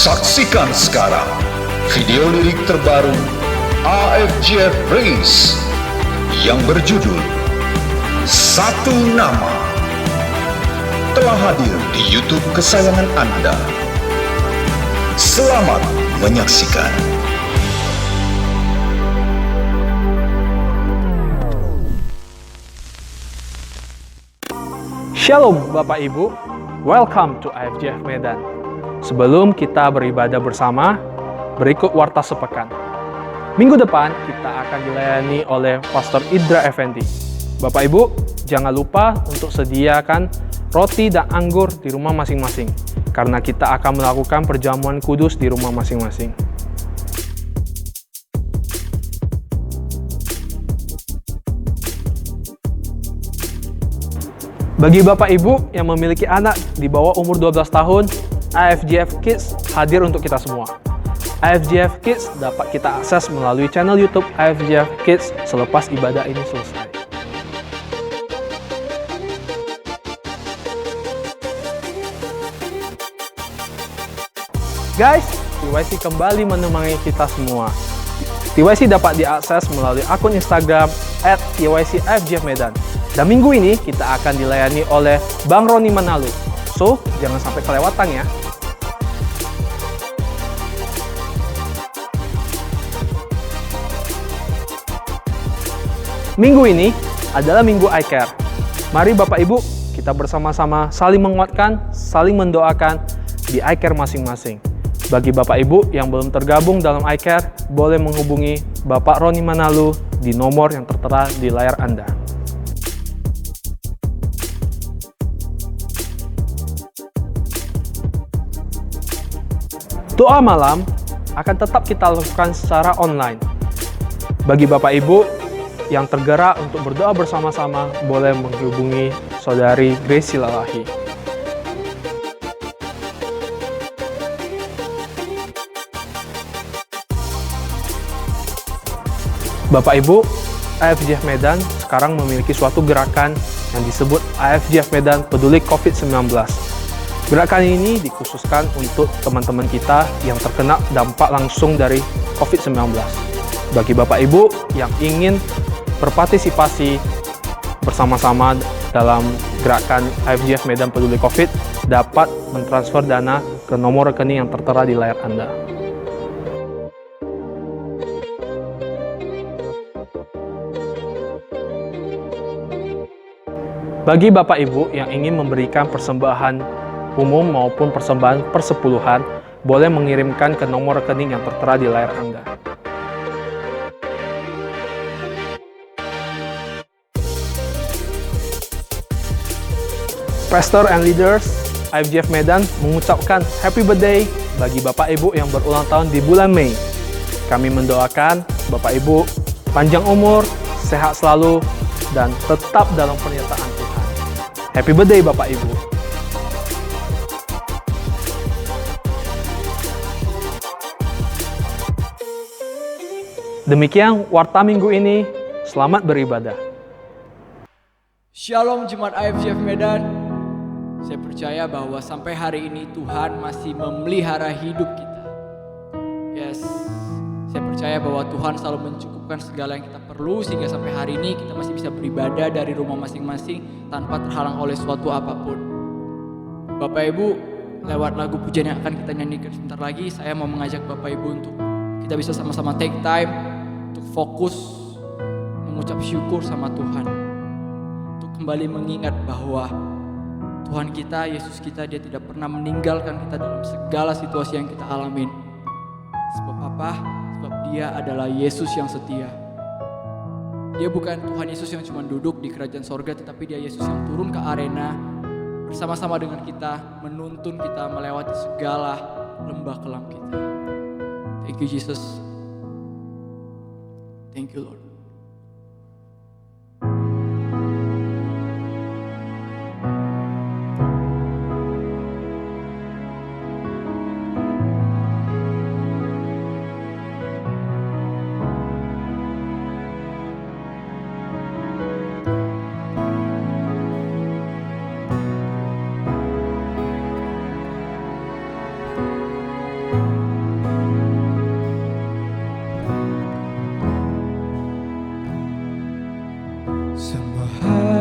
Saksikan sekarang video lirik terbaru AFJF Praise yang berjudul Satu Nama telah hadir di YouTube kesayangan Anda. Selamat menyaksikan. Shalom Bapak Ibu, welcome to AFJF Medan. Sebelum kita beribadah bersama, berikut warta sepekan. Minggu depan kita akan dilayani oleh Pastor Idra Effendi. Bapak Ibu, jangan lupa untuk sediakan roti dan anggur di rumah masing-masing, karena kita akan melakukan perjamuan kudus di rumah masing-masing. Bagi Bapak Ibu yang memiliki anak di bawah umur 12 tahun, AFJF Kids hadir untuk kita semua. AFJF Kids dapat kita akses melalui channel YouTube AFJF Kids selepas ibadah ini selesai. Guys, TYC kembali menemani kita semua. TYC dapat diakses melalui akun Instagram @TYCAFJFmedan. Dan minggu ini kita akan dilayani oleh Bang Roni Manalu. So, jangan sampai kelewatan ya. Minggu ini adalah Minggu I Care. Mari Bapak Ibu, kita bersama-sama saling menguatkan, saling mendoakan di I Care masing-masing. Bagi Bapak Ibu yang belum tergabung dalam I Care, boleh menghubungi Bapak Roni Manalu di nomor yang tertera di layar Anda. Doa malam akan tetap kita lakukan secara online. Bagi Bapak Ibu yang tergerak untuk berdoa bersama-sama, boleh menghubungi Saudari Grace Lalahi. Bapak Ibu, AFJF Medan sekarang memiliki suatu gerakan yang disebut AFJF Medan Peduli COVID-19. Gerakan ini dikhususkan untuk teman-teman kita yang terkena dampak langsung dari COVID-19. Bagi Bapak Ibu yang ingin berpartisipasi bersama-sama dalam gerakan AFJF Medan Peduli COVID, dapat mentransfer dana ke nomor rekening yang tertera di layar Anda. Bagi Bapak Ibu yang ingin memberikan persembahan umum maupun persembahan persepuluhan, boleh mengirimkan ke nomor rekening yang tertera di layar Anda. Pastor and leaders AFJF Medan mengucapkan happy birthday bagi Bapak Ibu yang berulang tahun di bulan Mei. Kami mendoakan Bapak Ibu panjang umur, sehat selalu, dan tetap dalam penyertaan Tuhan. Happy birthday Bapak Ibu. Demikian warta minggu ini, selamat beribadah. Shalom Jemaat AFJF Medan. Saya percaya bahwa sampai hari ini Tuhan masih memelihara hidup kita. Yes, saya percaya bahwa Tuhan selalu mencukupkan segala yang kita perlu sehingga sampai hari ini kita masih bisa beribadah dari rumah masing-masing tanpa terhalang oleh suatu apapun. Bapak Ibu, lewat lagu pujian yang akan kita nyanyikan sebentar lagi, saya mau mengajak Bapak Ibu untuk kita bisa sama-sama take time untuk fokus mengucap syukur sama Tuhan. Untuk kembali mengingat bahwa Tuhan kita, Yesus kita, Dia tidak pernah meninggalkan kita dalam segala situasi yang kita alamin. Sebab apa? Sebab Dia adalah Yesus yang setia. Dia bukan Tuhan Yesus yang cuma duduk di kerajaan sorga, tetapi Dia Yesus yang turun ke arena bersama-sama dengan kita, menuntun kita melewati segala lembah kelam kita. Thank you Jesus. Thank you Lord.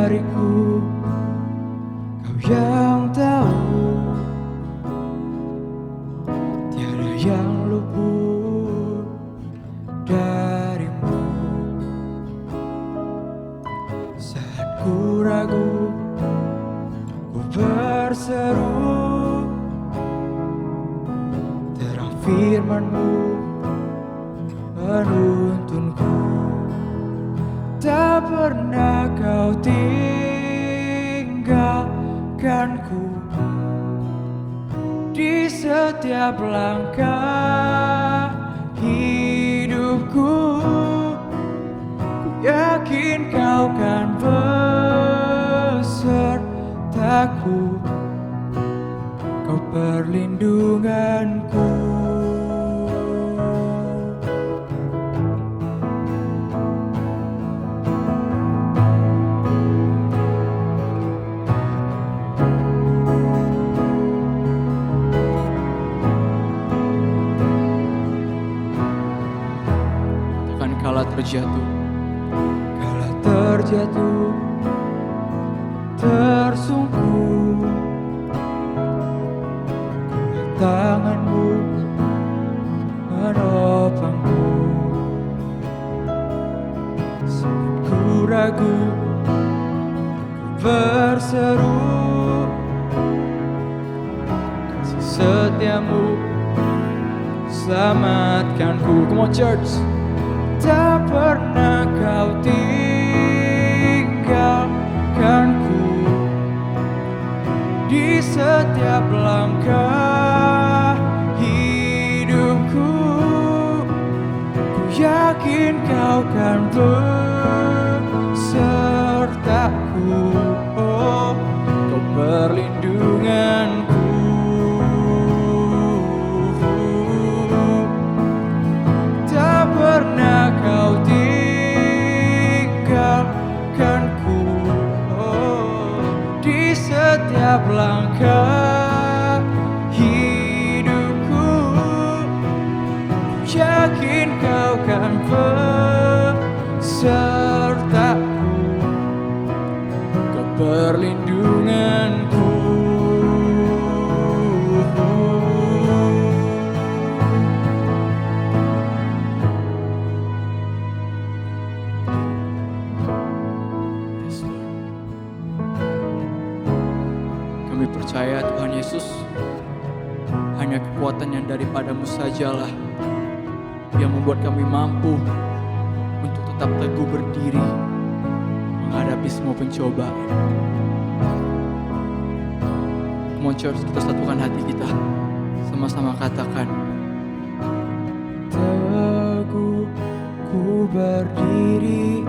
dariku, Kau yang tahu. Tiada yang luput darimu. Saat ku ragu, ku berseru, terang firman-Mu menuntunku. Tak pernah Kau tinggalkanku di setiap langkah hidupku. Ku yakin Kau kan besertaku, Kau perlindunganku. Kala terjatuh, tersungkur, tangan-Mu menopangku. Saat ku ragu, ku berseru, kasih setia-Mu selamatkanku. Come on church. Tak pernah Kau tinggalkanku di setiap langkah hidupku. Ku yakin Kau kan besertaku, oh, Kau perlindunganku. Tak pernah Kau tinggalkanku, oh, di setiap langkah hidupku. Ku yakin Kau kan besertaku, Kau perlindunganku. Kami percaya Tuhan Yesus, hanya kekuatan yang daripada-Mu sajalah yang membuat kami mampu untuk tetap teguh berdiri menghadapi semua pencobaan. Come on church, kita satukan hati kita, sama-sama katakan. Teguh ku berdiri,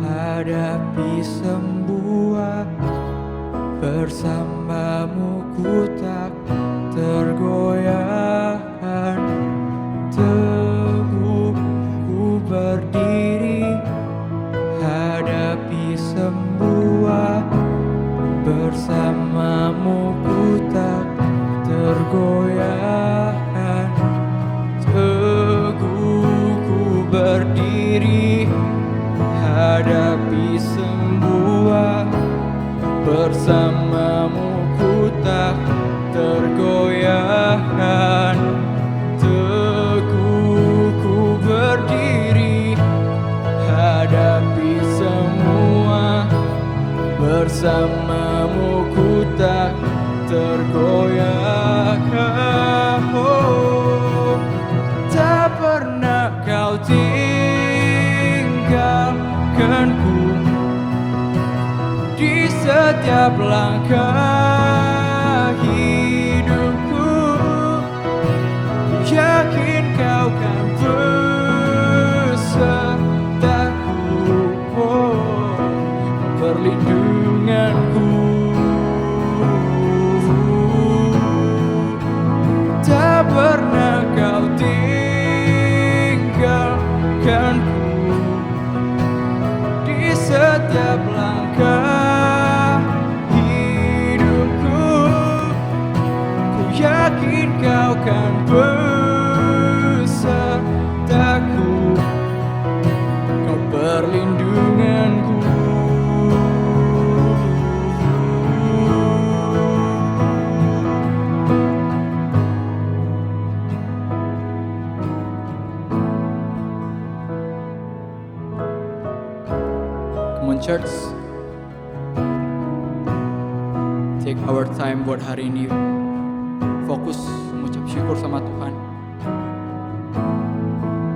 hadapi semua. Bersama-Mu ku tak tergoyahkan. Teguh ku berdiri, hadapi semua. Bersama-Mu ku tak tergoyahkan. Teguh ku berdiri, hadapi semua. Bersama-Mu ku tak tergoyahkan. Teguh ku berdiri, hadapi semua. Bersama-Mu ku tak tergoyahkan. Oh, tak pernah Kau tinggalkanku di setiap langkah hidupku. Ku yakin Kau kan besertaku, oh, perlindunganku. Tak pernah Kau tinggalkanku di setiap langkah hidupku. Come on church, take our time buat hari ini. Fokus mengucap syukur sama Tuhan.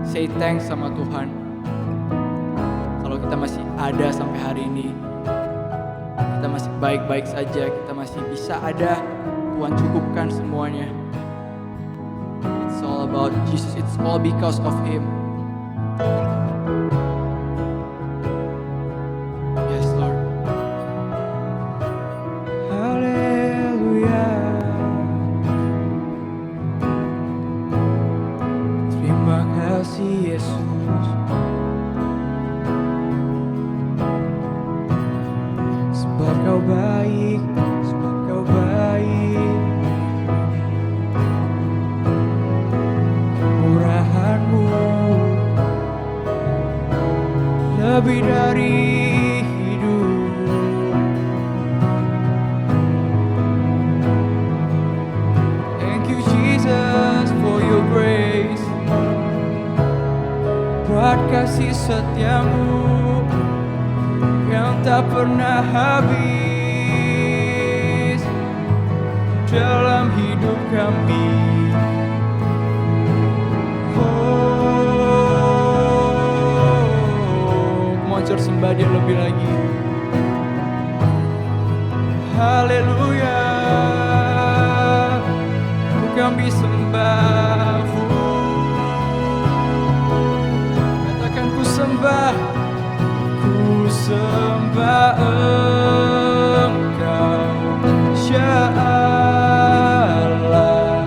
Say thanks sama Tuhan. Kalau kita masih ada sampai hari ini, kita masih baik-baik saja, kita masih bisa ada, Tuhan cukupkan semuanya. It's all about Jesus, it's all because of Him. Yes Lord. Haleluya. Terima kasih Yesus, sebab Kau baik, sebab Kau baik. Murahan-Mu lebih dari hidup. Thank you Jesus for your grace, buat kasih setia-Mu yang tak pernah habis dalam hidup kami. Sembah Dia lebih lagi. Haleluya, ku kami sembah-Mu. Katakan ku sembah Engkau, Ya Allah,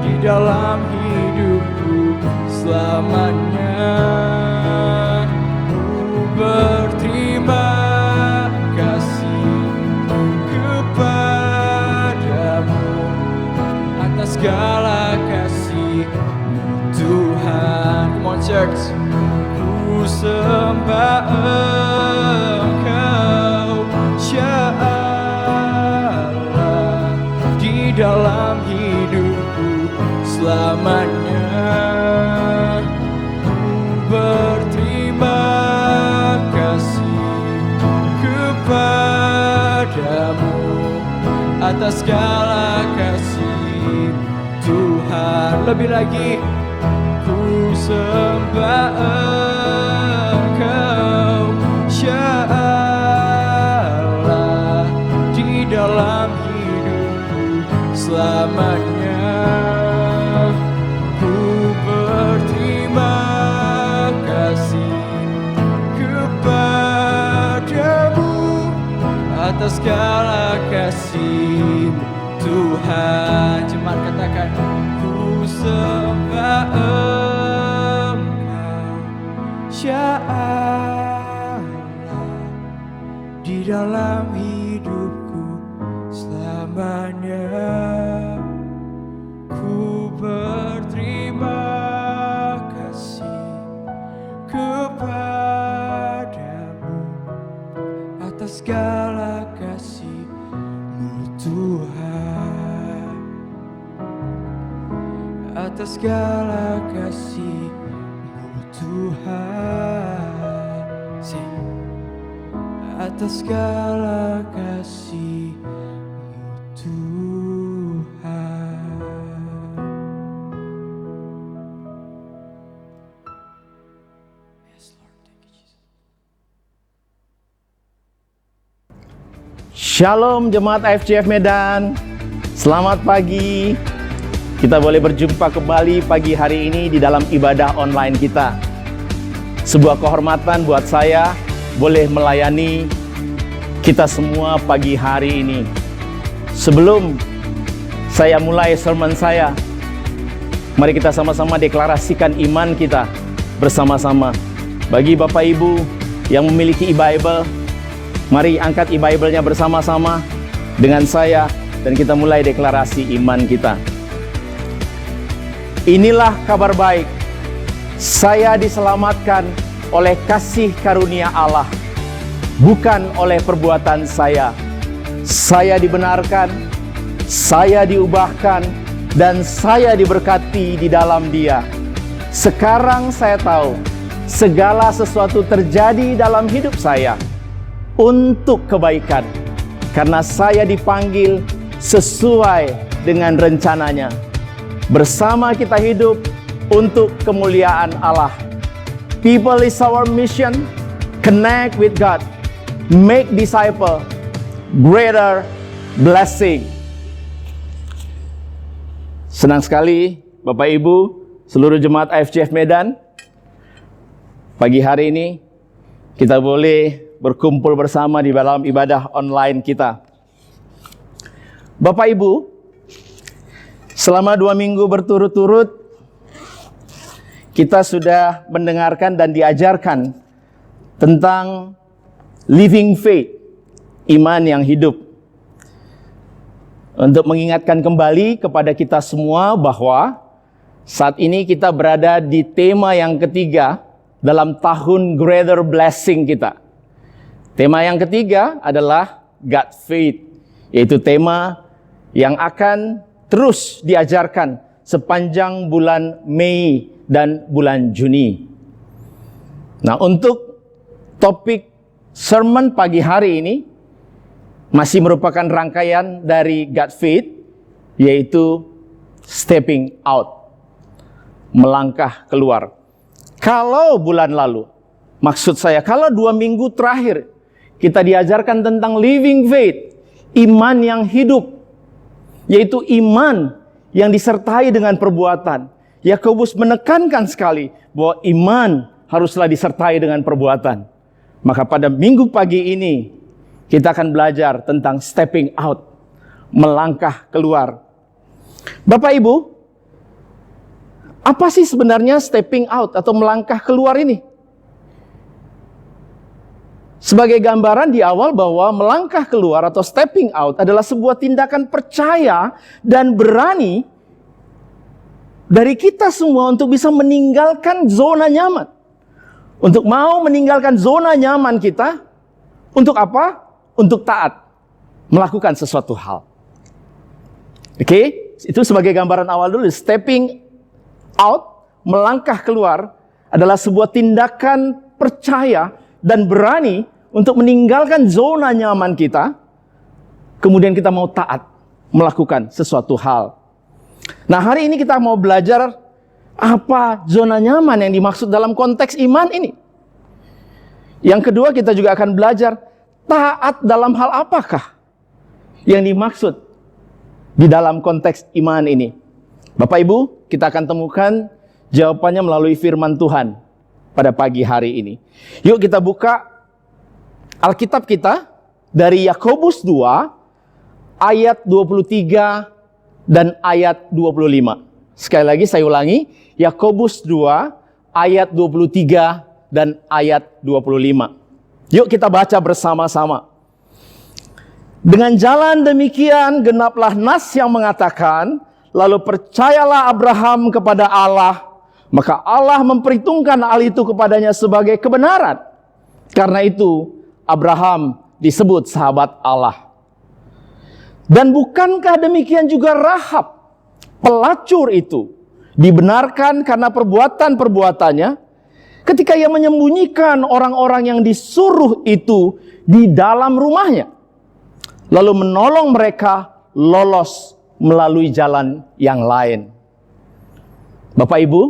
di dalam hidupku selamanya. Berterima kasih kepadamu atas segala kasih-Mu Tuhan. Come on church. Ku sembah Engkau, Ya Allah, di dalam hidupku selamanya. Ku berterima kepadamu atas segala kasih Tuhan. Lebih lagi, ku sembah Engkau, Ya Allah, di dalam hidupku selamanya. Ku berterima kasih atas segala kasih Tuhan. Jemaat katakan, ku sembah Engkau, Ya Allah, di dalam hidupku selamanya. Ku berterima kasih kepadamu atas segala kasih-Mu Tuhan, atas segala kasih-Mu Tuhan. Sing. Atas segala kasih-Mu Tuhan. Yes Lord, thank you Jesus. Shalom jemaat IFJF Medan, selamat pagi. Kita boleh berjumpa kembali pagi hari ini di dalam ibadah online kita. Sebuah kehormatan buat saya boleh melayani kita semua pagi hari ini. Sebelum saya mulai sermon saya, mari kita sama-sama deklarasikan iman kita bersama-sama. Bagi Bapak Ibu yang memiliki e-Bible, mari angkat e-Bible-nya bersama-sama dengan saya dan kita mulai deklarasi iman kita. Inilah kabar baik, saya diselamatkan oleh kasih karunia Allah, bukan oleh perbuatan saya. Saya dibenarkan, saya diubahkan, dan saya diberkati di dalam Dia. Sekarang saya tahu, segala sesuatu terjadi dalam hidup saya untuk kebaikan. Karena saya dipanggil sesuai dengan rencananya. Bersama kita hidup untuk kemuliaan Allah. People is our mission. Connect with God. Make disciple. Greater blessing. Senang sekali Bapak Ibu, seluruh jemaat IFJF Medan. Pagi hari ini kita boleh berkumpul bersama di dalam ibadah online kita. Bapak Ibu, selama 2 minggu berturut-turut kita sudah mendengarkan dan diajarkan tentang living faith, iman yang hidup. Untuk mengingatkan kembali kepada kita semua bahwa saat ini kita berada di tema yang ketiga dalam tahun Greater Blessing kita. Tema yang ketiga adalah God Faith, yaitu tema yang akan terus diajarkan sepanjang bulan Mei dan bulan Juni. Nah, untuk topik sermon pagi hari ini masih merupakan rangkaian dari God Faith, yaitu stepping out, melangkah keluar. Kalau bulan lalu, maksud saya kalau 2 minggu terakhir kita diajarkan tentang living faith, iman yang hidup, yaitu iman yang disertai dengan perbuatan. Yakobus menekankan sekali bahwa iman haruslah disertai dengan perbuatan. Maka pada minggu pagi ini kita akan belajar tentang stepping out, melangkah keluar. Bapak Ibu, apa sih sebenarnya stepping out atau melangkah keluar ini? Sebagai gambaran di awal bahwa melangkah keluar atau stepping out adalah sebuah tindakan percaya dan berani dari kita semua untuk bisa meninggalkan zona nyaman. Untuk mau meninggalkan zona nyaman kita, untuk apa? Untuk taat, melakukan sesuatu hal. Oke, itu sebagai gambaran awal dulu. Stepping out, melangkah keluar adalah sebuah tindakan percaya dan berani untuk meninggalkan zona nyaman kita, kemudian kita mau taat, melakukan sesuatu hal. Nah, hari ini kita mau belajar apa zona nyaman yang dimaksud dalam konteks iman ini. Yang kedua, kita juga akan belajar taat dalam hal apakah yang dimaksud di dalam konteks iman ini. Bapak Ibu, kita akan temukan jawabannya melalui firman Tuhan pada pagi hari ini. Yuk kita buka Alkitab kita dari Yakobus 2 ayat 23 dan ayat 25. Sekali lagi saya ulangi, Yakobus 2 ayat 23 dan ayat 25. Yuk kita baca bersama-sama. Dengan jalan demikian genaplah nas yang mengatakan, lalu percayalah Abraham kepada Allah, maka Allah memperhitungkan hal itu kepadanya sebagai kebenaran. Karena itu Abraham disebut sahabat Allah. Dan bukankah demikian juga Rahab, pelacur itu, dibenarkan karena perbuatan-perbuatannya, ketika ia menyembunyikan orang-orang yang disuruh itu di dalam rumahnya, lalu menolong mereka lolos melalui jalan yang lain. Bapak Ibu,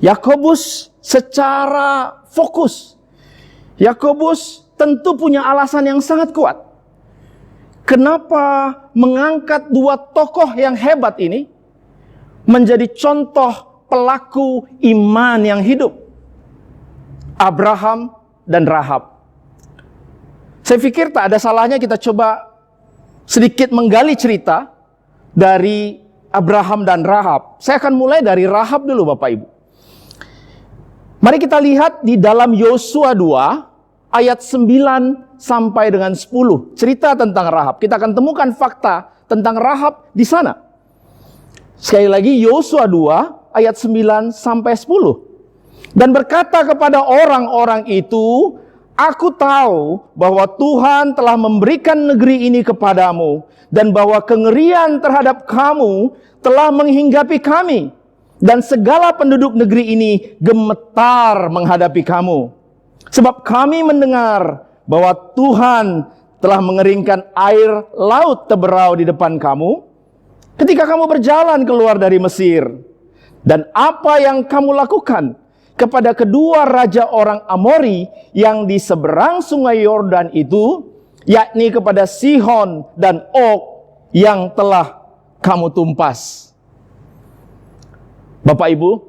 Yakobus secara fokus, Yakobus tentu punya alasan yang sangat kuat. Kenapa mengangkat 2 tokoh yang hebat ini menjadi contoh pelaku iman yang hidup, Abraham dan Rahab. Saya pikir tak ada salahnya kita coba sedikit menggali cerita dari Abraham dan Rahab. Saya akan mulai dari Rahab dulu Bapak Ibu. Mari kita lihat di dalam Yosua 2 ayat 9 sampai dengan 10. Cerita tentang Rahab. Kita akan temukan fakta tentang Rahab di sana. Sekali lagi Yosua 2 ayat 9 sampai 10. Dan berkata kepada orang-orang itu, aku tahu bahwa Tuhan telah memberikan negeri ini kepadamu, dan bahwa kengerian terhadap kamu telah menghinggapi kami, dan segala penduduk negeri ini gemetar menghadapi kamu. Sebab kami mendengar bahwa Tuhan telah mengeringkan air laut Teberau di depan kamu ketika kamu berjalan keluar dari Mesir. Dan apa yang kamu lakukan kepada kedua raja orang Amori yang di seberang sungai Yordan itu, yakni kepada Sihon dan Og yang telah kamu tumpas. Bapak Ibu,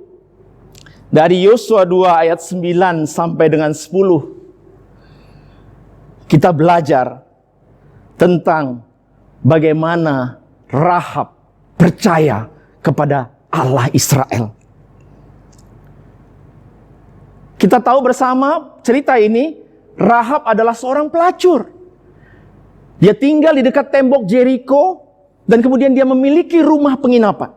dari Yosua 2 ayat 9 sampai dengan 10, kita belajar tentang bagaimana Rahab percaya kepada Allah Israel. Kita tahu bersama cerita ini, Rahab adalah seorang pelacur. Dia tinggal di dekat tembok Jericho dan kemudian dia memiliki rumah penginapan.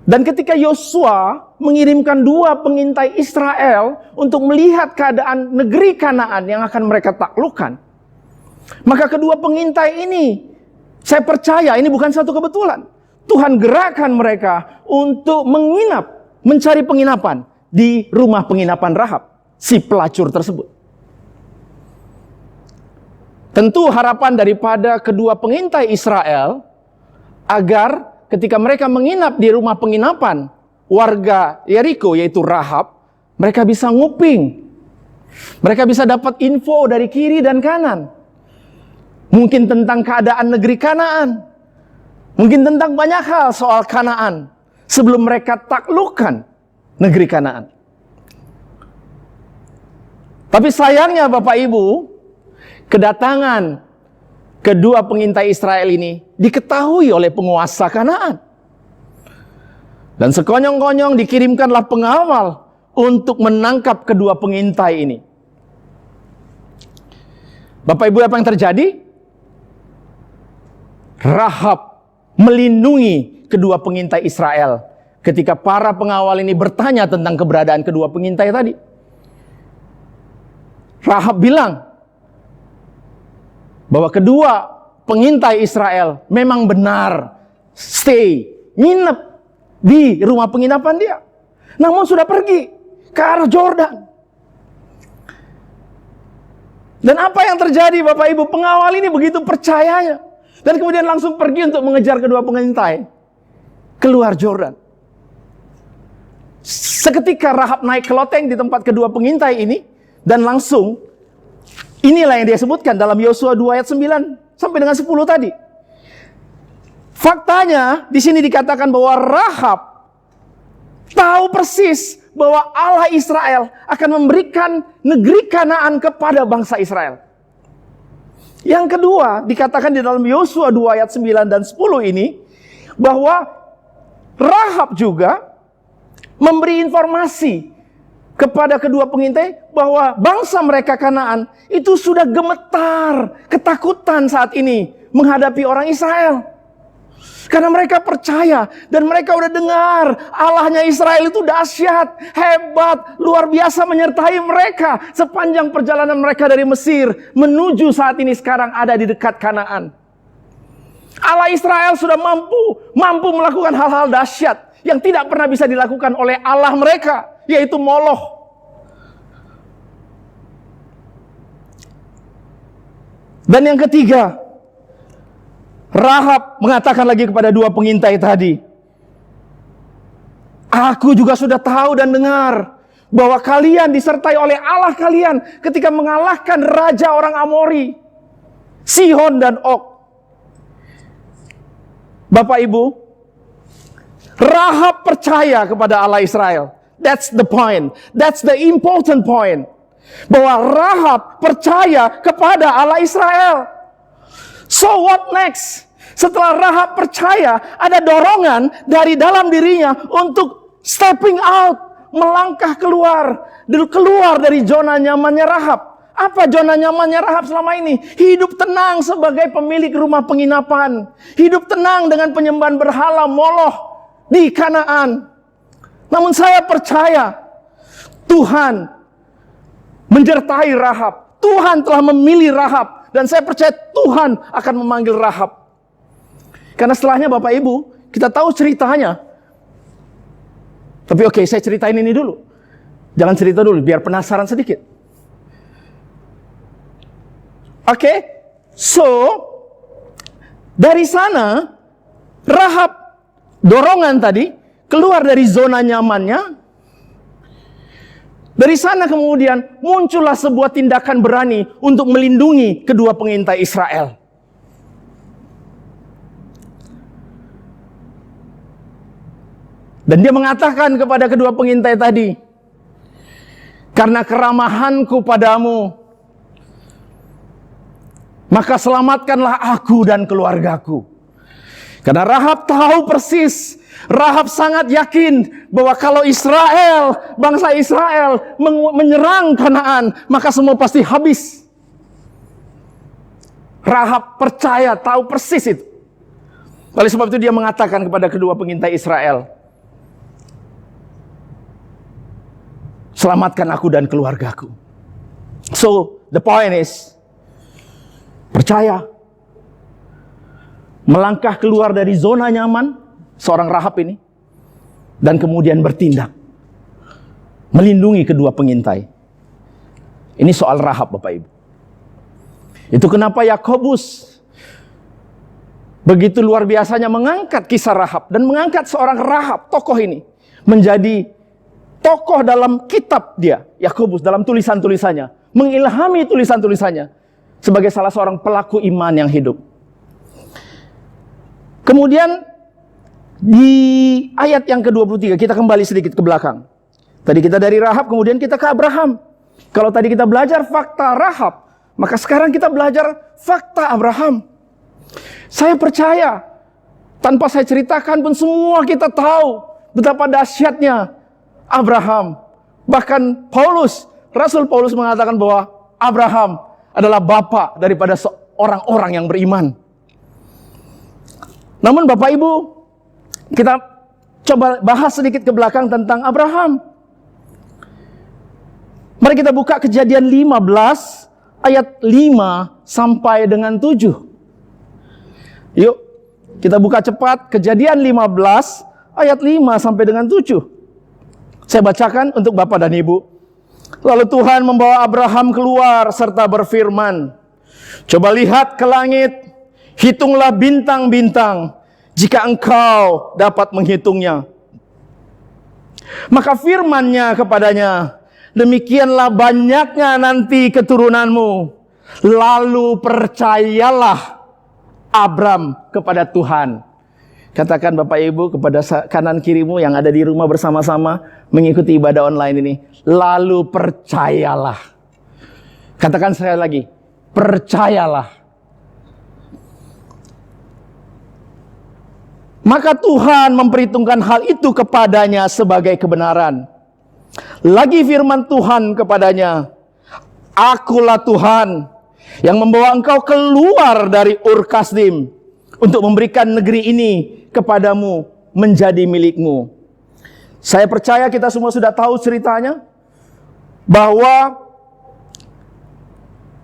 Dan ketika Yosua mengirimkan 2 pengintai Israel untuk melihat keadaan negeri Kanaan yang akan mereka taklukkan, maka kedua pengintai ini, saya percaya ini bukan satu kebetulan. Tuhan gerakkan mereka untuk menginap, mencari penginapan di rumah penginapan Rahab, si pelacur tersebut. Tentu harapan daripada kedua pengintai Israel agar ketika mereka menginap di rumah penginapan warga Yeriko, yaitu Rahab, mereka bisa nguping. Mereka bisa dapat info dari kiri dan kanan. Mungkin tentang keadaan negeri Kanaan. Mungkin tentang banyak hal soal Kanaan sebelum mereka taklukkan negeri Kanaan. Tapi sayangnya Bapak Ibu, kedatangan kedua pengintai Israel ini diketahui oleh penguasa Kanaan. Dan sekonyong-konyong dikirimkanlah pengawal untuk menangkap kedua pengintai ini. Bapak Ibu, apa yang terjadi? Rahab melindungi kedua pengintai Israel ketika para pengawal ini bertanya tentang keberadaan kedua pengintai tadi. Rahab bilang bahwa kedua pengintai Israel memang benar nginep di rumah penginapan dia, namun sudah pergi ke arah Yordan. Dan apa yang terjadi Bapak Ibu? Pengawal ini begitu percayanya dan kemudian langsung pergi untuk mengejar kedua pengintai keluar Yordan. Seketika Rahab naik ke loteng di tempat kedua pengintai ini dan langsung inilah yang dia sebutkan dalam Yosua 2 ayat 9 sampai dengan 10 tadi. Faktanya di sini dikatakan bahwa Rahab tahu persis bahwa Allah Israel akan memberikan negeri Kanaan kepada bangsa Israel. Yang kedua dikatakan di dalam Yosua 2 ayat 9 dan 10 ini bahwa Rahab juga memberi informasi kepada kedua pengintai bahwa bangsa mereka Kanaan itu sudah gemetar, ketakutan saat ini menghadapi orang Israel. Karena mereka percaya dan mereka udah dengar Allahnya Israel itu dahsyat, hebat, luar biasa menyertai mereka sepanjang perjalanan mereka dari Mesir menuju saat ini sekarang ada di dekat Kanaan. Allah Israel sudah mampu melakukan hal-hal dahsyat yang tidak pernah bisa dilakukan oleh Allah mereka, yaitu Moloch. Dan yang ketiga, Rahab mengatakan lagi kepada dua pengintai tadi, aku juga sudah tahu dan dengar bahwa kalian disertai oleh Allah kalian ketika mengalahkan raja orang Amori, Sihon dan Og. Bapak Ibu, Rahab percaya kepada Allah Israel. That's the point. That's the important point. Bahwa Rahab percaya kepada Allah Israel. So what next? Setelah Rahab percaya, ada dorongan dari dalam dirinya untuk stepping out, melangkah keluar dari zona nyamannya Rahab. Apa zona nyamannya Rahab selama ini? Hidup tenang sebagai pemilik rumah penginapan. Hidup tenang dengan penyembahan berhala Moloch di Kanaan. Namun saya percaya Tuhan menyertai Rahab. Tuhan telah memilih Rahab. Dan saya percaya Tuhan akan memanggil Rahab. Karena setelahnya Bapak Ibu, kita tahu ceritanya. Tapi oke, saya ceritain ini dulu. Jangan cerita dulu, biar penasaran sedikit. Oke, so dari sana Rahab dorongan tadi keluar dari zona nyamannya. Dari sana kemudian muncullah sebuah tindakan berani untuk melindungi kedua pengintai Israel. Dan dia mengatakan kepada kedua pengintai tadi, karena keramahanku padamu, maka selamatkanlah aku dan keluargaku. Karena Rahab tahu persis, Rahab sangat yakin bahwa kalau Israel, bangsa Israel menyerang Kanaan, maka semua pasti habis. Rahab percaya, tahu persis itu. Oleh sebab itu dia mengatakan kepada kedua pengintai Israel, selamatkan aku dan keluargaku. So, the point is, percaya. Melangkah keluar dari zona nyaman seorang Rahab ini, dan kemudian bertindak melindungi kedua pengintai. Ini soal Rahab, Bapak Ibu. Itu kenapa Yakobus begitu luar biasanya mengangkat kisah Rahab dan mengangkat seorang Rahab, tokoh ini menjadi tokoh dalam kitab dia, Yakobus, dalam tulisan-tulisannya, mengilhami tulisan-tulisannya sebagai salah seorang pelaku iman yang hidup. Kemudian di ayat yang ke-23, kita kembali sedikit ke belakang. Tadi kita dari Rahab, kemudian kita ke Abraham. Kalau tadi kita belajar fakta Rahab, maka sekarang kita belajar fakta Abraham. Saya percaya, tanpa saya ceritakan pun semua kita tahu betapa dahsyatnya Abraham. Bahkan Rasul Paulus mengatakan bahwa Abraham adalah bapa daripada orang-orang yang beriman. Namun Bapak Ibu, kita coba bahas sedikit ke belakang tentang Abraham. Mari kita buka Kejadian 15 ayat 5 sampai dengan 7. Yuk, kita buka cepat Kejadian 15 ayat 5 sampai dengan 7. Saya bacakan untuk Bapak dan Ibu. Lalu Tuhan membawa Abraham keluar serta berfirman, coba lihat ke langit, hitunglah bintang-bintang, jika engkau dapat menghitungnya. Maka firman-Nya kepadanya, demikianlah banyaknya nanti keturunanmu. Lalu percayalah Abram kepada Tuhan. Katakan Bapak Ibu kepada kanan kirimu yang ada di rumah bersama-sama mengikuti ibadah online ini, lalu percayalah. Katakan sekali lagi, percayalah. Maka Tuhan memperhitungkan hal itu kepadanya sebagai kebenaran. Lagi firman Tuhan kepadanya, akulah Tuhan yang membawa engkau keluar dari Ur Kasdim untuk memberikan negeri ini kepadamu menjadi milikmu. Saya percaya kita semua sudah tahu ceritanya, bahwa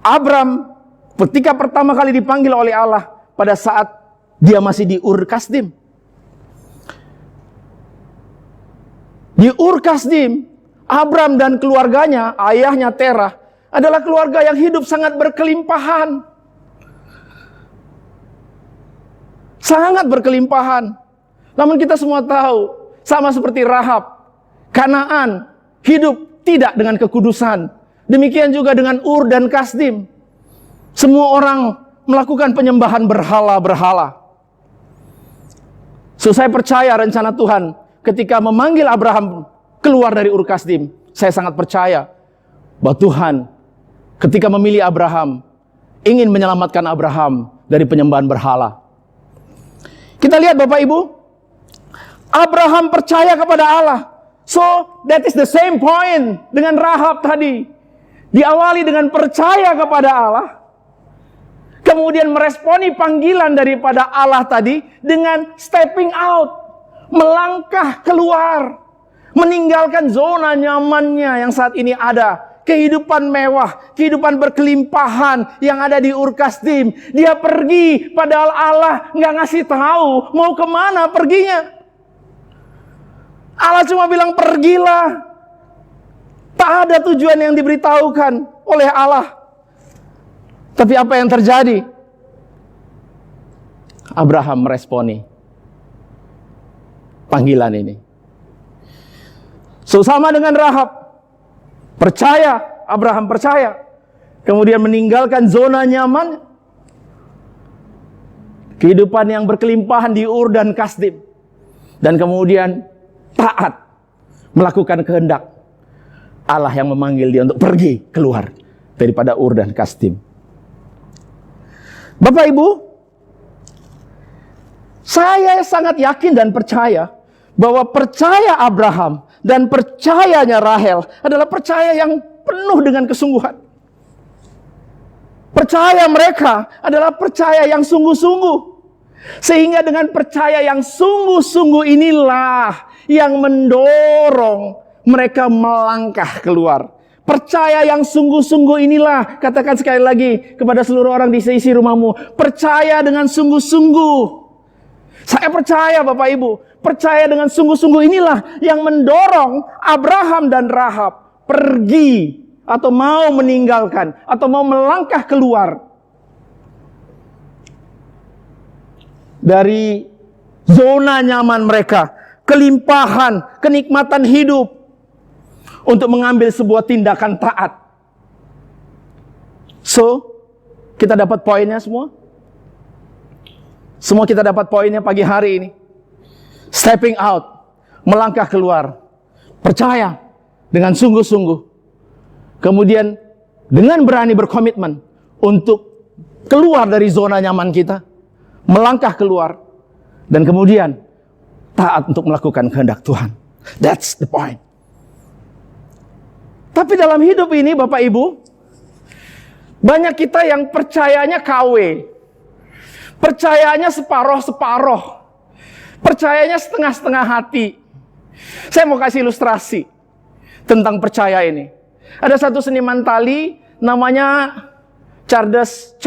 Abram ketika pertama kali dipanggil oleh Allah pada saat dia masih di Ur Kasdim. Di Ur Kasdim, Abram dan keluarganya, ayahnya Terah, adalah keluarga yang hidup sangat berkelimpahan. Sangat berkelimpahan. Namun kita semua tahu, sama seperti Rahab, Kanaan hidup tidak dengan kekudusan. Demikian juga dengan Ur dan Kasdim. Semua orang melakukan penyembahan berhala-berhala. So, saya percaya rencana Tuhan ketika memanggil Abraham keluar dari Ur Kasdim, saya sangat percaya bahwa Tuhan ketika memilih Abraham ingin menyelamatkan Abraham dari penyembahan berhala. Kita lihat Bapak Ibu, Abraham percaya kepada Allah. So that is the same point dengan Rahab tadi. Diawali dengan percaya kepada Allah, kemudian meresponi panggilan daripada Allah tadi dengan stepping out, melangkah keluar, meninggalkan zona nyamannya yang saat ini ada. Kehidupan mewah, kehidupan berkelimpahan yang ada di Ur Kasdim. Dia pergi padahal Allah nggak ngasih tahu mau kemana perginya. Allah cuma bilang pergilah. Tak ada tujuan yang diberitahukan oleh Allah. Tapi apa yang terjadi? Abraham meresponi panggilan ini. So, sama dengan Rahab. Percaya, Abraham percaya. Kemudian meninggalkan zona nyaman. Kehidupan yang berkelimpahan di Ur dan Kasdim. Dan kemudian taat melakukan kehendak Allah yang memanggil dia untuk pergi keluar daripada Ur dan Kasdim. Bapak Ibu, saya sangat yakin dan percaya bahwa percaya Abraham dan percayanya Rahel adalah percaya yang penuh dengan kesungguhan. Percaya mereka adalah percaya yang sungguh-sungguh. Sehingga dengan percaya yang sungguh-sungguh inilah yang mendorong mereka melangkah keluar. Percaya yang sungguh-sungguh inilah, katakan sekali lagi kepada seluruh orang di seisi rumahmu, percaya dengan sungguh-sungguh. Saya percaya Bapak Ibu, percaya dengan sungguh-sungguh inilah yang mendorong Abraham dan Rahab pergi atau mau meninggalkan atau mau melangkah keluar dari zona nyaman mereka, kelimpahan, kenikmatan hidup, untuk mengambil sebuah tindakan taat. So, kita dapat poinnya semua? Semua kita dapat poinnya pagi hari ini. Stepping out, melangkah keluar, percaya dengan sungguh-sungguh. Kemudian dengan berani berkomitmen untuk keluar dari zona nyaman kita, melangkah keluar, dan kemudian taat untuk melakukan kehendak Tuhan. That's the point. Tapi dalam hidup ini Bapak Ibu, banyak kita yang percayanya KW. Percayanya separoh-separoh. Percayanya setengah-setengah hati. Saya mau kasih ilustrasi tentang percaya ini. Ada satu seniman tali namanya Charles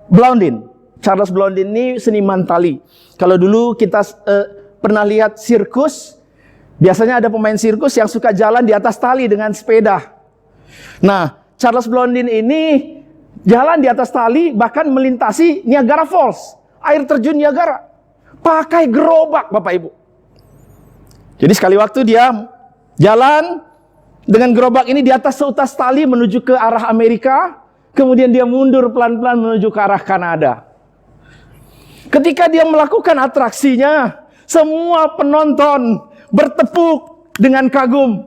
Blondin. Charles Blondin ini seniman tali. Kalau dulu kita pernah lihat sirkus, biasanya ada pemain sirkus yang suka jalan di atas tali dengan sepeda. Nah, Charles Blondin ini jalan di atas tali, bahkan melintasi Niagara Falls, air terjun Niagara, pakai gerobak Bapak Ibu. Jadi sekali waktu dia jalan dengan gerobak ini di atas seutas tali menuju ke arah Amerika, kemudian dia mundur pelan-pelan menuju ke arah Kanada. Ketika dia melakukan atraksinya, semua penonton bertepuk dengan kagum.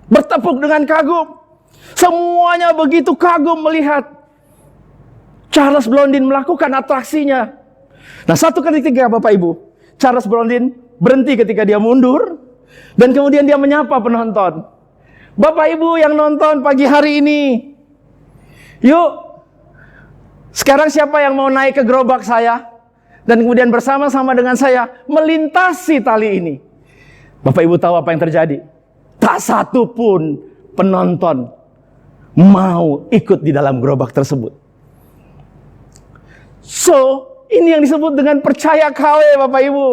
Bertepuk dengan kagum. Semuanya begitu kagum melihat Charles Blondin melakukan atraksinya. Nah, satu ketika Bapak Ibu, Charles Blondin berhenti ketika dia mundur, dan kemudian dia menyapa penonton. Bapak Ibu yang nonton pagi hari ini, yuk, sekarang siapa yang mau naik ke gerobak saya? Dan kemudian bersama-sama dengan saya melintasi tali ini. Bapak Ibu tahu apa yang terjadi? Tak satu pun penonton mau ikut di dalam gerobak tersebut. So, ini yang disebut dengan percaya KW Bapak Ibu.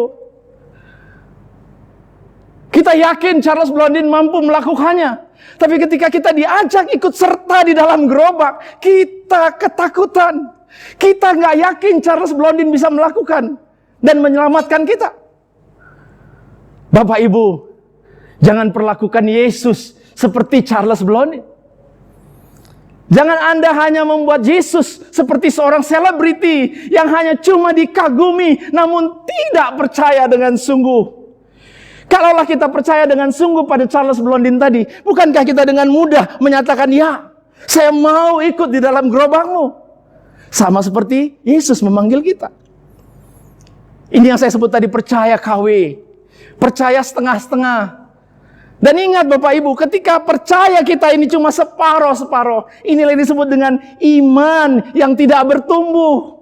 Kita yakin Charles Blondin mampu melakukannya. Tapi ketika kita diajak ikut serta di dalam gerobak, kita ketakutan. Kita nggak yakin Charles Blondin bisa melakukan dan menyelamatkan kita. Bapak Ibu, jangan perlakukan Yesus seperti Charles Blondin. Jangan Anda hanya membuat Yesus seperti seorang selebriti yang hanya cuma dikagumi namun tidak percaya dengan sungguh. Kalaulah kita percaya dengan sungguh pada Charles Blondin tadi, bukankah kita dengan mudah menyatakan, ya, saya mau ikut di dalam gerobakmu. Sama seperti Yesus memanggil kita. Ini yang saya sebut tadi percaya KW. Percaya setengah-setengah. Dan ingat Bapak Ibu, ketika percaya kita ini cuma separoh-separoh, inilah yang disebut dengan iman yang tidak bertumbuh.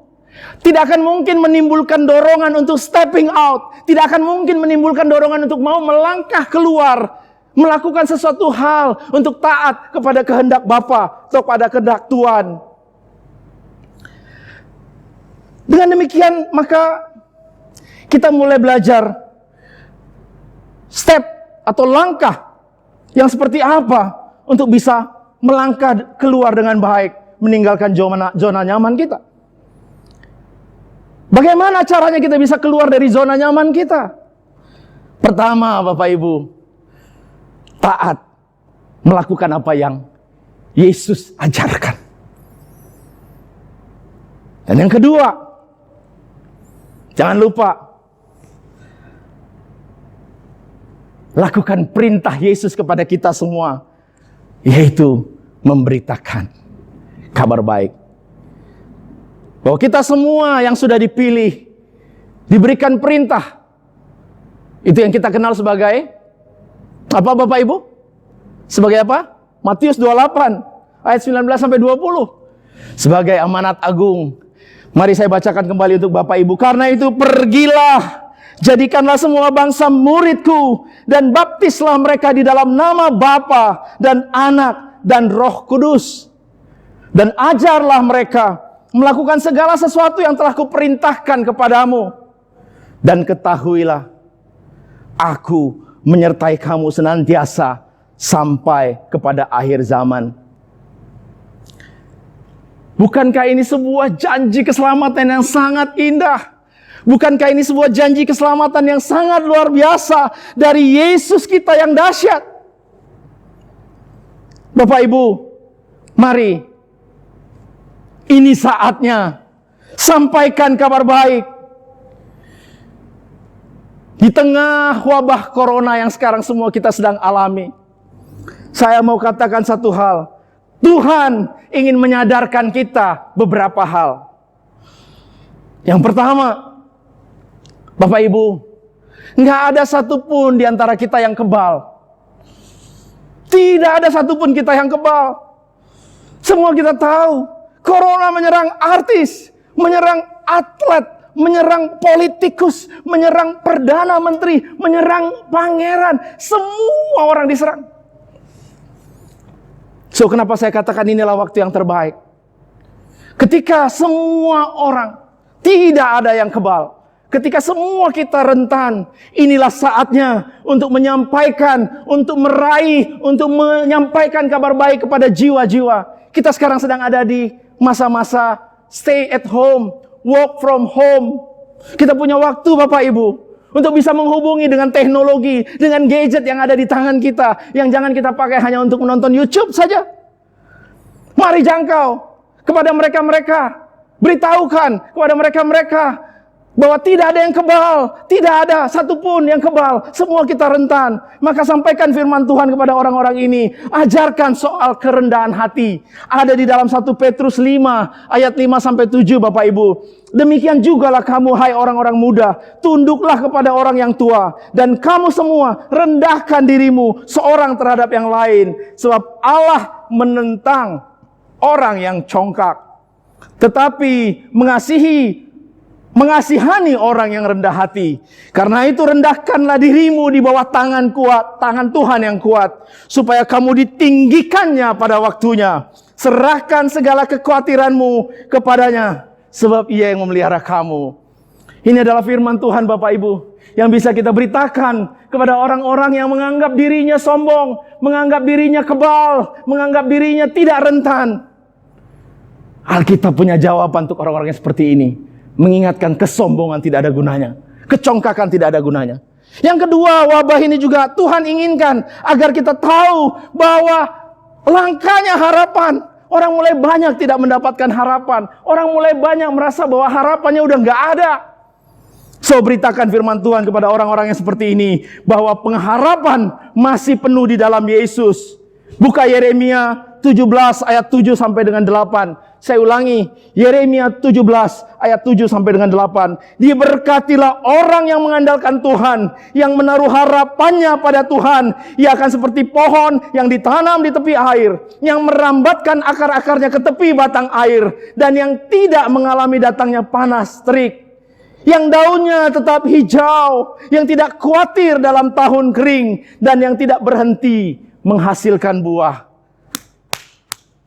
Tidak akan mungkin menimbulkan dorongan untuk stepping out. Tidak akan mungkin menimbulkan dorongan untuk mau melangkah keluar. Melakukan sesuatu hal untuk taat kepada kehendak Bapa atau pada kehendak Tuhan. Dengan demikian maka kita mulai belajar step atau langkah Yang seperti apa untuk bisa melangkah keluar dengan baik, meninggalkan zona nyaman kita? Bagaimana caranya kita bisa keluar dari zona nyaman kita? Pertama, Bapak Ibu, taat, melakukan apa yang Yesus ajarkan. Dan yang kedua, jangan lupa lakukan perintah Yesus kepada kita semua, yaitu memberitakan kabar baik. Bahwa kita semua yang sudah dipilih, diberikan perintah. Itu yang kita kenal sebagai apa, Bapak Ibu? Sebagai apa? Matius 28 ayat 19 sampai 20. Sebagai amanat agung. Mari saya bacakan kembali untuk Bapak Ibu. Karena itu pergilah, jadikanlah semua bangsa muridku, dan baptislah mereka di dalam nama Bapa dan Anak dan Roh Kudus. Dan ajarlah mereka melakukan segala sesuatu yang telah kuperintahkan kepadamu. Dan ketahuilah, aku menyertai kamu senantiasa sampai kepada akhir zaman. Bukankah ini sebuah janji keselamatan yang sangat indah? Bukankah ini sebuah janji keselamatan yang sangat luar biasa dari Yesus kita yang dahsyat? Bapak Ibu, mari, ini saatnya sampaikan kabar baik. Di tengah wabah corona yang sekarang semua kita sedang alami, saya mau katakan satu hal. Tuhan ingin menyadarkan kita beberapa hal. Yang pertama, Bapak Ibu, nggak ada satupun di antara kita yang kebal. Tidak ada satupun kita yang kebal. Semua kita tahu, corona menyerang artis, menyerang atlet, menyerang politikus, menyerang perdana menteri, menyerang pangeran. Semua orang diserang. So, kenapa saya katakan inilah waktu yang terbaik? Ketika semua orang, tidak ada yang kebal. Ketika semua kita rentan, inilah saatnya untuk menyampaikan, untuk meraih, untuk menyampaikan kabar baik kepada jiwa-jiwa. Kita sekarang sedang ada di masa-masa stay at home, work from home. Kita punya waktu, Bapak Ibu, untuk bisa menghubungi dengan teknologi, dengan gadget yang ada di tangan kita, yang jangan kita pakai hanya untuk menonton YouTube saja. Mari jangkau kepada mereka-mereka, beritahukan kepada mereka-mereka bahwa tidak ada yang kebal, tidak ada satupun yang kebal, semua kita rentan. Maka sampaikan firman Tuhan kepada orang-orang ini, ajarkan soal kerendahan hati. Ada di dalam 1 Petrus 5 ayat 5 sampai 7, Bapak Ibu. Demikian jugalah kamu, hai orang-orang muda, tunduklah kepada orang yang tua, dan kamu semua rendahkan dirimu seorang terhadap yang lain, sebab Allah menentang orang yang congkak, tetapi mengasihani orang yang rendah hati. Karena itu rendahkanlah dirimu di bawah tangan Tuhan yang kuat, supaya kamu ditinggikannya pada waktunya. Serahkan segala kekhawatiranmu kepadanya, sebab Ia yang memelihara kamu. Ini adalah firman Tuhan, Bapak Ibu, yang bisa kita beritakan kepada orang-orang yang menganggap dirinya sombong, menganggap dirinya kebal, menganggap dirinya tidak rentan. Alkitab punya jawaban untuk orang-orang yang seperti ini. Mengingatkan kesombongan tidak ada gunanya, kecongkakan tidak ada gunanya. Yang kedua, wabah ini juga Tuhan inginkan agar kita tahu bahwa langkanya harapan. Orang mulai banyak tidak mendapatkan harapan. Orang mulai banyak merasa bahwa harapannya udah nggak ada. So, beritakan firman Tuhan kepada orang-orang yang seperti ini, bahwa pengharapan masih penuh di dalam Yesus. Buka Yeremia 17 ayat 7 sampai dengan 8. Saya ulangi, Yeremia 17 ayat 7 sampai dengan 8. Diberkatilah orang yang mengandalkan Tuhan, yang menaruh harapannya pada Tuhan. Ia akan seperti pohon yang ditanam di tepi air, yang merambatkan akar-akarnya ke tepi batang air, dan yang tidak mengalami datangnya panas terik. Yang daunnya tetap hijau, yang tidak khawatir dalam tahun kering, dan yang tidak berhenti menghasilkan buah.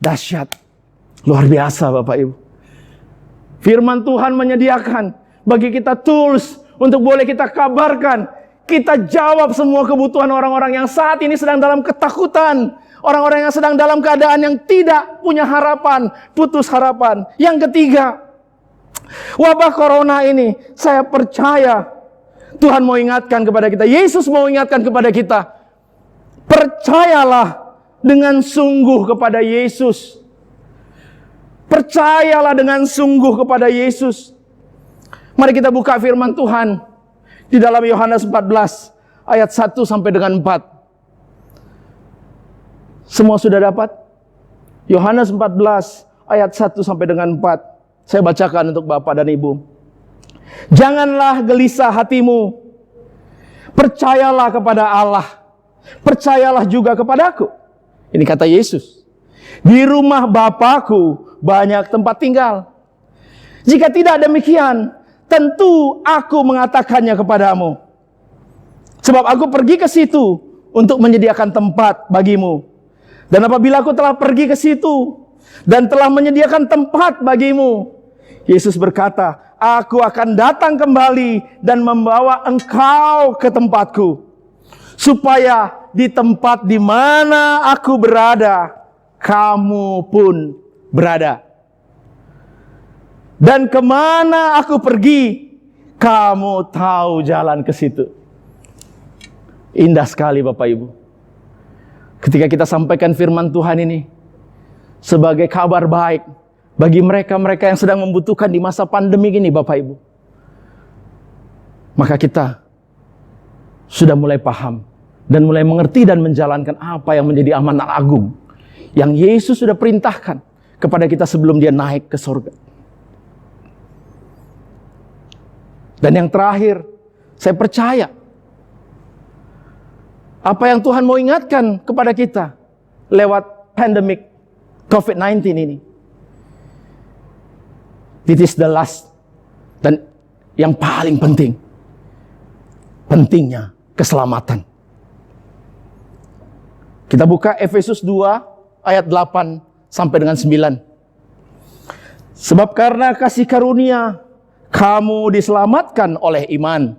Dahsyat. Luar biasa, Bapak Ibu. Firman Tuhan menyediakan bagi kita tools untuk boleh kita kabarkan. kita jawab semua kebutuhan orang-orang yang saat ini sedang dalam ketakutan. Orang-orang yang sedang dalam keadaan yang tidak punya harapan, putus harapan. Yang ketiga, wabah corona ini, saya percaya Tuhan mau ingatkan kepada kita. Yesus mau ingatkan kepada kita. Percayalah dengan sungguh kepada Yesus. Percayalah dengan sungguh kepada Yesus. Mari kita buka firman Tuhan di dalam Yohanes 14 ayat 1 sampai dengan 4. Semua sudah dapat? Yohanes 14 ayat 1 sampai dengan 4. Saya bacakan untuk Bapak dan Ibu. Janganlah gelisah hatimu. Percayalah kepada Allah. Percayalah juga kepadaku. Ini kata Yesus. Di rumah Bapakku banyak tempat tinggal. Jika tidak demikian, tentu aku mengatakannya kepadamu. Sebab aku pergi ke situ untuk menyediakan tempat bagimu. Dan apabila aku telah pergi ke situ dan telah menyediakan tempat bagimu, Yesus berkata, aku akan datang kembali dan membawa engkau ke tempatku, supaya di tempat di mana aku berada, kamu pun berada. Dan kemana aku pergi, kamu tahu jalan ke situ. Indah sekali Bapak Ibu. Ketika kita sampaikan firman Tuhan ini sebagai kabar baik bagi mereka-mereka yang sedang membutuhkan di masa pandemi ini Bapak Ibu, maka kita sudah mulai paham dan mulai mengerti dan menjalankan apa yang menjadi amanat agung yang Yesus sudah perintahkan kepada kita sebelum dia naik ke surga. Dan yang terakhir, saya percaya apa yang Tuhan mau ingatkan kepada kita lewat pandemik COVID-19 ini. It is the last. Dan yang paling penting, pentingnya keselamatan. Kita buka Efesus 2 ayat 8 sampai dengan 9. Sebab karena kasih karunia kamu diselamatkan oleh iman.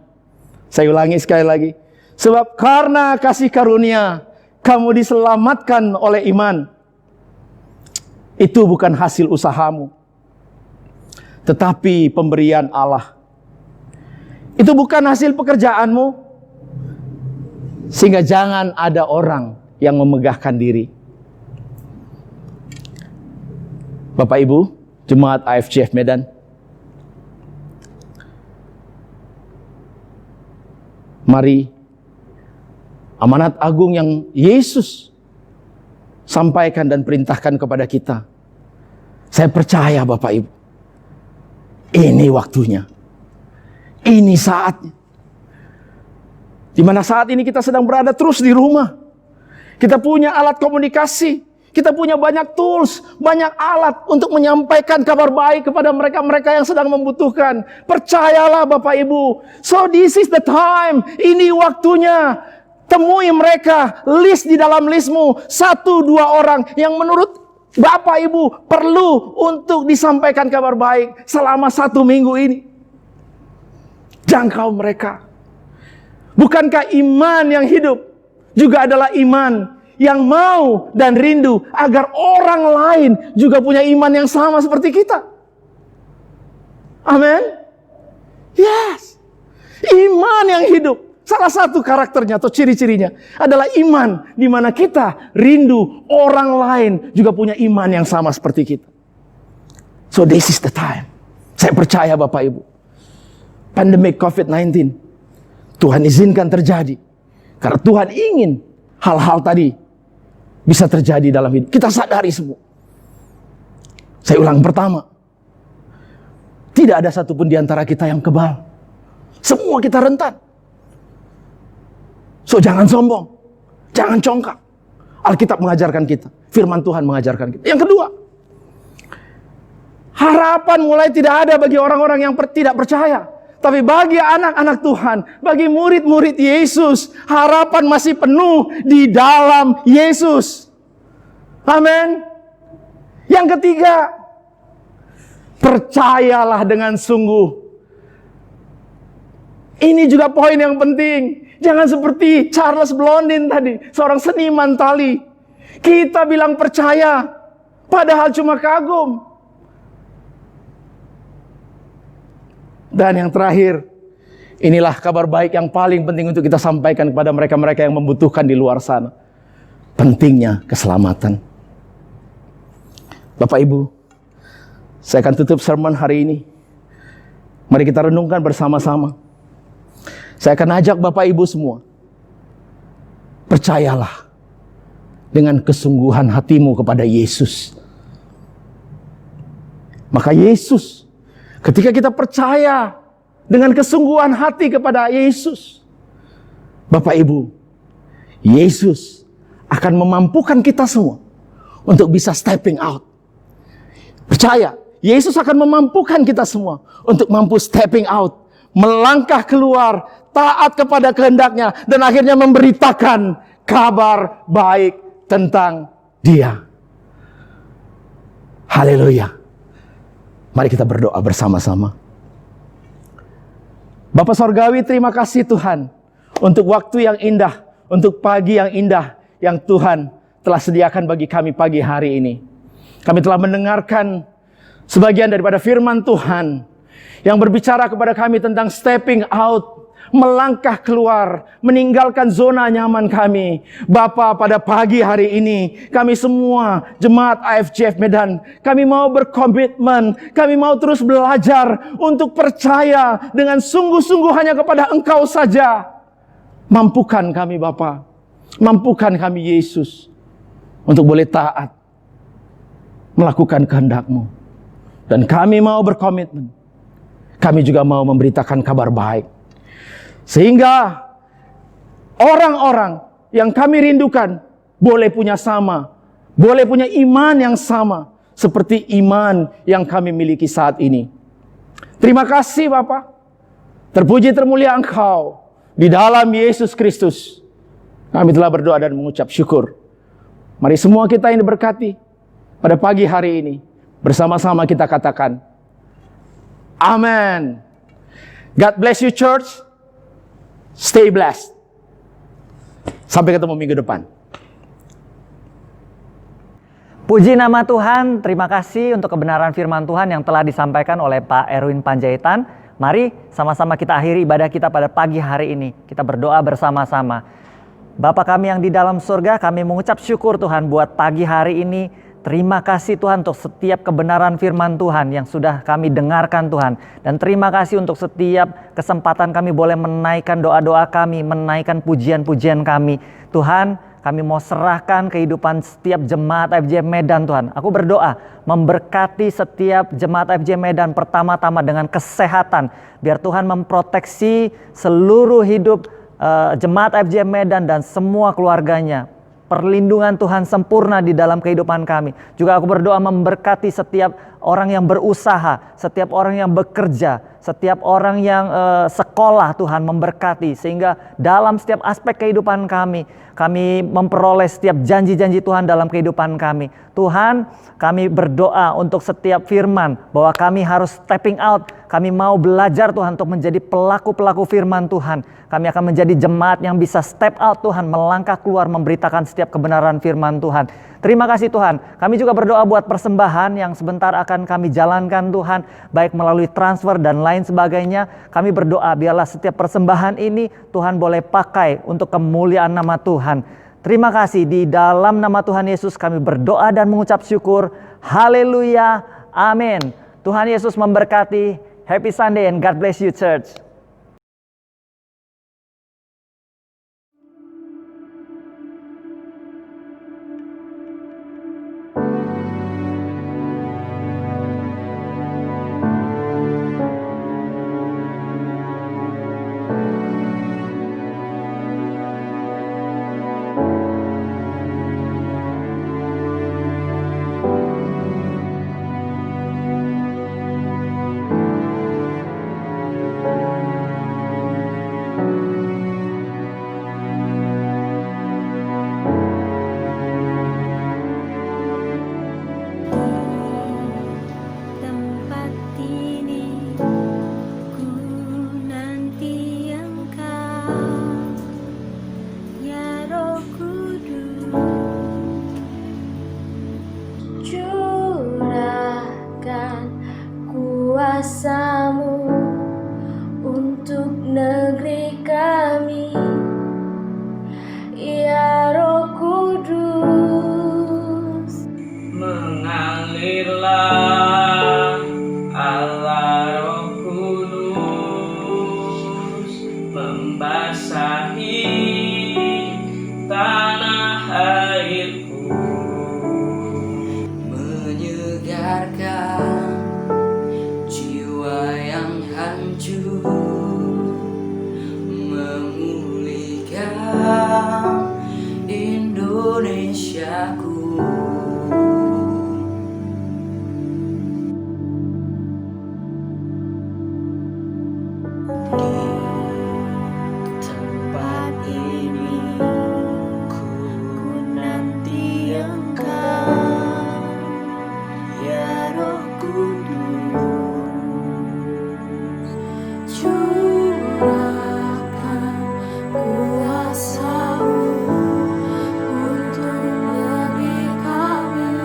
Saya ulangi sekali lagi. Sebab karena kasih karunia kamu diselamatkan oleh iman. Itu bukan hasil usahamu, tetapi pemberian Allah. Itu bukan hasil pekerjaanmu, sehingga jangan ada orang yang memegahkan diri. Bapak Ibu, Jemaat AFJF Medan, mari amanat agung yang Yesus sampaikan dan perintahkan kepada kita. Saya percaya Bapak Ibu, ini waktunya. Ini saatnya. Di mana saat ini kita sedang berada terus di rumah. Kita punya alat komunikasi. Kita punya banyak tools, banyak alat untuk menyampaikan kabar baik kepada mereka-mereka yang sedang membutuhkan. Percayalah Bapak Ibu. So this is the time. Ini waktunya. Temui mereka. List di dalam listmu. 1-2 orang yang menurut Bapak Ibu perlu untuk disampaikan kabar baik selama 1 minggu ini. Jangkau mereka. Bukankah iman yang hidup juga adalah iman yang mau dan rindu agar orang lain juga punya iman yang sama seperti kita? Amin. Yes. Iman yang hidup. Salah satu karakternya atau ciri-cirinya adalah iman di mana kita rindu orang lain juga punya iman yang sama seperti kita. So this is the time. Saya percaya Bapak Ibu. Pandemic COVID-19 Tuhan izinkan terjadi karena Tuhan ingin hal-hal tadi bisa terjadi dalam hidup. Kita sadari semua. Saya ulang pertama. Tidak ada satupun di antara kita yang kebal. Semua kita rentan. So jangan sombong. Jangan congkak. Alkitab mengajarkan kita. Firman Tuhan mengajarkan kita. Yang kedua. Harapan mulai tidak ada bagi orang-orang yang tidak percaya. Tapi bagi anak-anak Tuhan, bagi murid-murid Yesus, harapan masih penuh di dalam Yesus. Amin. Yang ketiga, percayalah dengan sungguh. Ini juga poin yang penting. Jangan seperti Charles Blondin tadi, seorang seniman tali. Kita bilang percaya, padahal cuma kagum. Dan yang terakhir, inilah kabar baik yang paling penting untuk kita sampaikan kepada mereka-mereka yang membutuhkan di luar sana. Pentingnya keselamatan. Bapak Ibu, saya akan tutup sermon hari ini. Mari kita renungkan bersama-sama. Saya akan ajak Bapak Ibu semua, percayalah dengan kesungguhan hatimu kepada Yesus. Maka Yesus, ketika kita percaya dengan kesungguhan hati kepada Yesus, Bapak Ibu, Yesus akan memampukan kita semua untuk bisa stepping out. Percaya, Yesus akan memampukan kita semua untuk mampu stepping out, melangkah keluar, taat kepada kehendak-Nya, dan akhirnya memberitakan kabar baik tentang Dia. Haleluya. Mari kita berdoa bersama-sama. Bapa Sorgawi, terima kasih Tuhan untuk waktu yang indah, untuk pagi yang indah yang Tuhan telah sediakan bagi kami pagi hari ini. Kami telah mendengarkan sebagian daripada firman Tuhan yang berbicara kepada kami tentang stepping out, melangkah keluar, meninggalkan zona nyaman kami. Bapa, pada pagi hari ini, kami semua jemaat AFJF Medan, kami mau berkomitmen, kami mau terus belajar untuk percaya dengan sungguh-sungguh hanya kepada Engkau saja. Mampukan kami Bapa, mampukan kami Yesus, untuk boleh taat, melakukan kehendak-Mu. Dan kami mau berkomitmen, kami juga mau memberitakan kabar baik. Sehingga orang-orang yang kami rindukan boleh punya sama, boleh punya iman yang sama seperti iman yang kami miliki saat ini. Terima kasih Bapa. Terpuji termulia Engkau di dalam Yesus Kristus. Kami telah berdoa dan mengucap syukur. Mari semua kita yang diberkati pada pagi hari ini, bersama-sama kita katakan amin. God bless you church. Stay blessed. Sampai ketemu minggu depan. Puji nama Tuhan, terima kasih untuk kebenaran firman Tuhan yang telah disampaikan oleh Pak Erwin Panjaitan. Mari sama-sama kita akhiri ibadah kita pada pagi hari ini. Kita berdoa bersama-sama. Bapa kami yang di dalam surga, kami mengucap syukur Tuhan buat pagi hari ini. Terima kasih Tuhan untuk setiap kebenaran firman Tuhan yang sudah kami dengarkan Tuhan. Dan terima kasih untuk setiap kesempatan kami boleh menaikkan doa-doa kami, menaikkan pujian-pujian kami. Tuhan, kami mau serahkan kehidupan setiap jemaat FJF Medan Tuhan. Aku berdoa memberkati setiap jemaat FJF Medan pertama-tama dengan kesehatan. Biar Tuhan memproteksi seluruh hidup jemaat FJF Medan dan semua keluarganya. Perlindungan Tuhan sempurna di dalam kehidupan kami. Juga aku berdoa memberkati setiap orang yang berusaha, setiap orang yang bekerja, setiap orang yang sekolah Tuhan memberkati. Sehingga dalam setiap aspek kehidupan kami memperoleh setiap janji-janji Tuhan dalam kehidupan kami. Tuhan, kami berdoa untuk setiap firman bahwa kami harus stepping out. Kami mau belajar Tuhan untuk menjadi pelaku-pelaku firman Tuhan. Kami akan menjadi jemaat yang bisa step out Tuhan, melangkah keluar memberitakan setiap kebenaran firman Tuhan. Terima kasih Tuhan. Kami juga berdoa buat persembahan yang sebentar akan kami jalankan Tuhan, baik melalui transfer dan lain sebagainya. Kami berdoa biarlah setiap persembahan ini Tuhan boleh pakai untuk kemuliaan nama Tuhan. Terima kasih, di dalam nama Tuhan Yesus kami berdoa dan mengucap syukur. Haleluya. Amin. Tuhan Yesus memberkati. Happy Sunday and God bless you church. Indonesiaku. Di tempat ini ku nanti Engkau, ya Roh Kudus. Curahkan kuasa-Mu untuk negeri kami,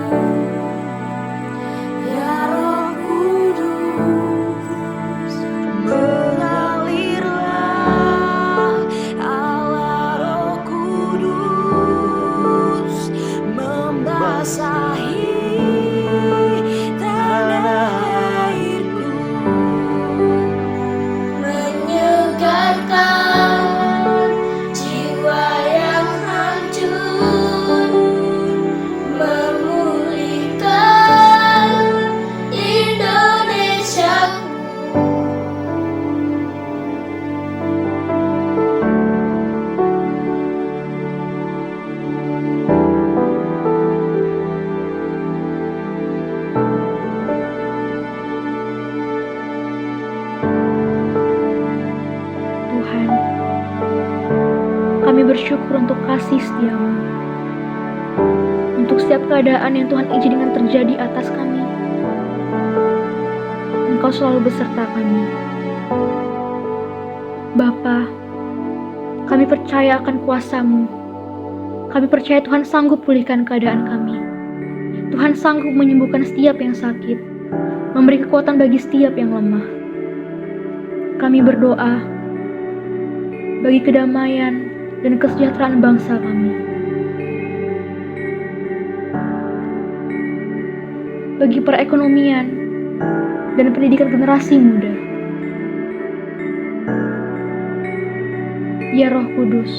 ya Roh Kudus. Mengalirlah Allah Roh Kudus, membasahi tanah airku, menyegarkan jiwa yang hancur, memulihkan Indonesiaku. Tuhan, kami bersyukur untuk kasih setia-Mu, untuk setiap keadaan yang Tuhan izinkan terjadi atas kami. Engkau selalu beserta kami. Bapa, kami percaya akan kuasa-Mu. Kami percaya Tuhan sanggup pulihkan keadaan kami. Tuhan sanggup menyembuhkan setiap yang sakit, memberi kekuatan bagi setiap yang lemah. Kami berdoa bagi kedamaian dan kesejahteraan bangsa kami, bagi perekonomian dan pendidikan generasi muda. Ya Roh Kudus,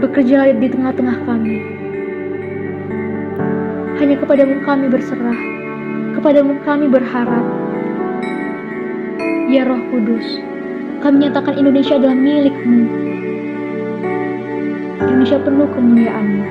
bekerjalah di tengah-tengah kami. Hanya kepadamu kami berserah, kepadamu kami berharap. Ya Roh Kudus, kami nyatakan Indonesia adalah milik-Mu. Indonesia penuh kemuliaan-Mu.